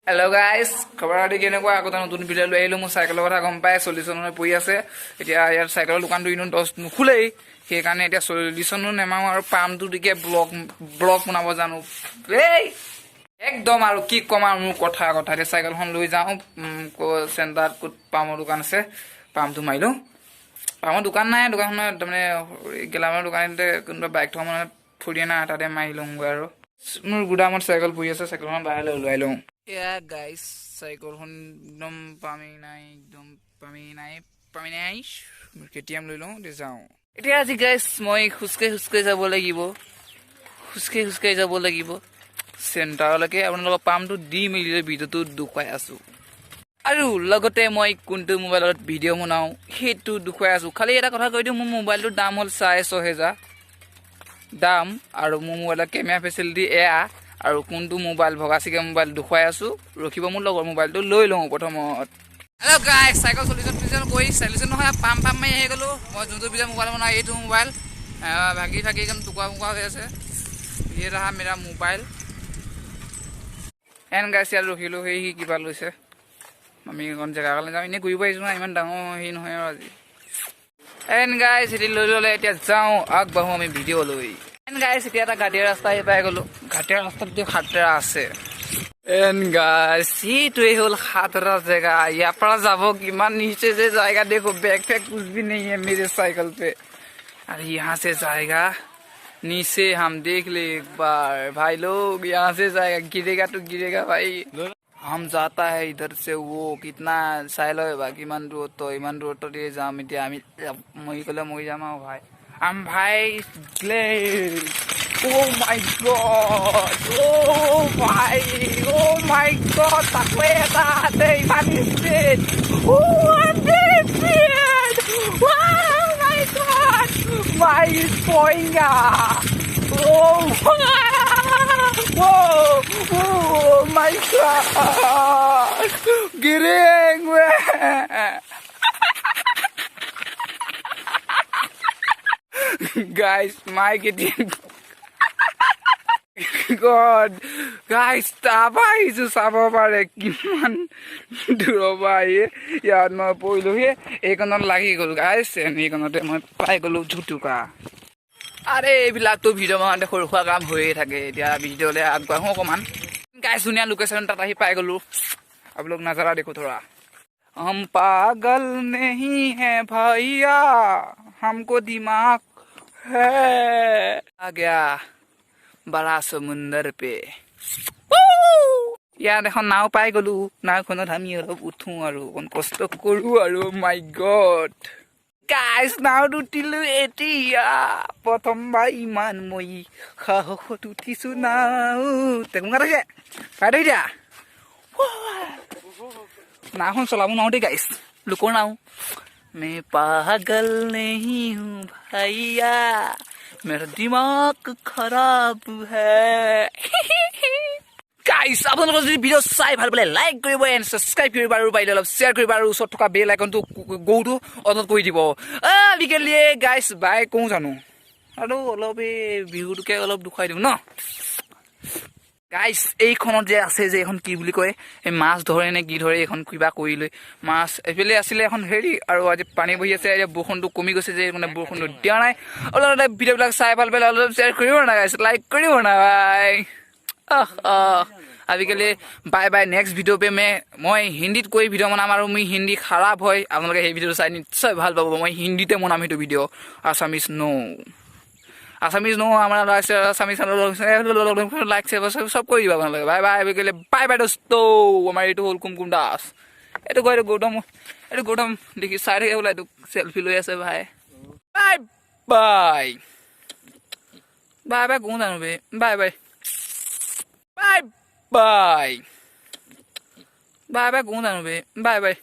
Hello guys, খবৰ আদি কেনেকুৱা আগতে নতুন ভিডিঅ' লৈ আহিলো মই সাইকেলৰ কথা গম পাই সলিউশনৰ পৰি আছে এতিয়া ইয়াৰ সাইকেলৰ দোকানটো ইনো 10 নুখুলেই সেই কাৰণে এতিয়া সলিউশনো নেমাও আৰু পামটো দিকে ব্লগ বনাব জানো এই একদম আৰু কি কম আৰু মোৰ কথা সাইকেলখন লৈ যাও চেণ্টাৰত কোত পামৰ দোকান আছে পামটো মাইলো পামৰ দোকান নাই দোকানখন মানে গেলামৰ দোকানতে কোনবা বাইক থোৱা মানে ফুৰিয়ে না তাতে মাইলংগৈ আৰু মোৰ গুদামত সাইকেল পৰি আছে সাইকেলখন বাহিৰলৈ ওলাই লওঁ Yeah guys, সাইকেলখন একদম পামি নাই kTM লৈ লওঁ দে যাওঁ এতিয়া আজি গাইস মই খুসকে যাব লাগিব চেণ্টাৰলৈকে আপোনালোকৰ পামটো দি মিলি ভিডিঅ'টো দুখাই আছো আৰু লগতে মই কোনটো মোবাইলত ভিডিঅ' বনাও হেতু দুখাই আছো খালি এটা কথা কৈ দিও মোৰ মোবাইলটোৰ দাম হ'ল 6000 দাম আৰু মোৰ মোবাইলৰ কেমেৰা ফেচিলিটি এয়া আৰু কোনটো মোবাইল ভগাছিকে মোবাইল দুখাই আছো ৰখিব মোৰ লগৰ মোবাইলটো লৈ লওঁ প্ৰথমত হেল্ল গাইস সাইকেল সলিউশন গৈ সলিউশন নহয় পাম মাই আহি গলো মই যোনটো বিজা মোবাইল বনাই এইটো মোবাইল ভাগি কেন টুকুৰা হৈ আছে ये रहा मेरा मोबाइल एन गाइस यार रखिलो हे किबा लैसे আমি কোন জায়গা গলে যাম ইনে ঘুৰিব আহিছো না ইমান ডাঙৰ হি নহয় আজি এন গাইস এটি লৈ ললে এতিয়া যাও আগবাহু আমি ভিডিঅ' লৈ এন গাইস এতিয়া এটা গাড়ীৰ ৰাস্তা পাই গলো ঘাটৰ ৰাস্তাত যে খাটৰা আছে এন গাইস এইটোৱে হল খাটৰা জেগা ইয়াৰ পৰা যাব কিমান নিচে যে জায়গা देखो बैक पैक कुछ भी नहीं है मेरे साइकिल पे और यहाँ से जाएगा नीचे हम देख ले एक बार भाई लोग यहाँ से जाएगा गिरेगा तो गिरेगा भाई हम जाता है इधर से वो कितना साइल है बाकी मान दूर तो ये जाम इतना आमी মই কলে মই যাম ভাই আম ভাই ও মাই গড তাকলে এটা আছে ইমান স্পিড ও my god my spoinga oh my god giring guys my kTM god guys tabai ju sabo pare kiman durobai yaar ma poilu he ekonon lagi gol guys ekonote moi pai golu jhutuka are ebilak to video mante khorkhua kam hoye thake etia video le agbahu koman guys dunia location ta ahi pai golu ab log nazara dekho thoda हम पागल नहीं है भैया हमको दिमाग है आ गया बड़ा समुंदर पे यार देखो नाव पाई गलु नावखনত আমি অলপ উঠো আৰু কোন কষ্ট কৰো আৰু মাই গড গাইস নাও উঠিলো এতিয়া প্ৰথমবাৰ ইমান মই সাহসত উঠিছো নাও তেকুঙা থাকে পাই দিয়া नाव चलाबो नाव दे गाइस लुको नाव मैं पागल नहीं हूँ भैया मेरा दिमाग खराब है गाइस আপোনালোকৰ যদি ভিডিও চাই ভাল পালে লাইক কৰিব এন্ড সাবস্ক্ৰাইব কৰিব আৰু বাইলে অলপ শেয়াৰ কৰিব আৰু ওচৰত থকা বেল আইকনটো গৌটো অন কৰি দিব বিকেলিয়ে গাইস বাই কোন জানো আৰু অলপ বিহুটোকে অলপ দুখাই দিও ন গাইস এইখনত যে আছে যে এখন কি বুলি কয় এই মাছ ধৰে নে কি ধৰে এখন কিবা কৰিলৈ মাছ এফালে আছিল এখন হেৰি আৰু আজি পানী বহি আছে এতিয়া বৰষুণটো কমি গৈছে যে মানে বৰষুণটো দিয়া নাই অলপ ভিডিঅ'বিলাক চাই ভাল পালে অলপ শ্বেয়াৰ কৰিব না গাইস লাইক কৰিব না ভাই আজিকালি bye bye next video' pay মই হিন্দীত কৈ ভিডিঅ' বনাম আৰু মই হিন্দী খাৰাপ হয় আপোনালোকে সেই ভিডিঅ'টো চাই নিশ্চয় ভাল পাব মই হিন্দীতে বনাম সেইটো ভিডিঅ' আছামিজ আসামিজ নো আমরা আসামিজ লাইক সব কৰি দিবা আপোনালোকে বাই বাই বিকেলে বাই বাই দোস্ত আমাৰ এইটো হল কুমকুম দাস এইটো গৈ গৌতম দেখি চাই থাকে বোলে এইটো সেলফি লৈ আছে ভাই বাই বাই বাই বাই কোন জানো বে bye bye bye bye bye bye কোন জানো বে বাই বাই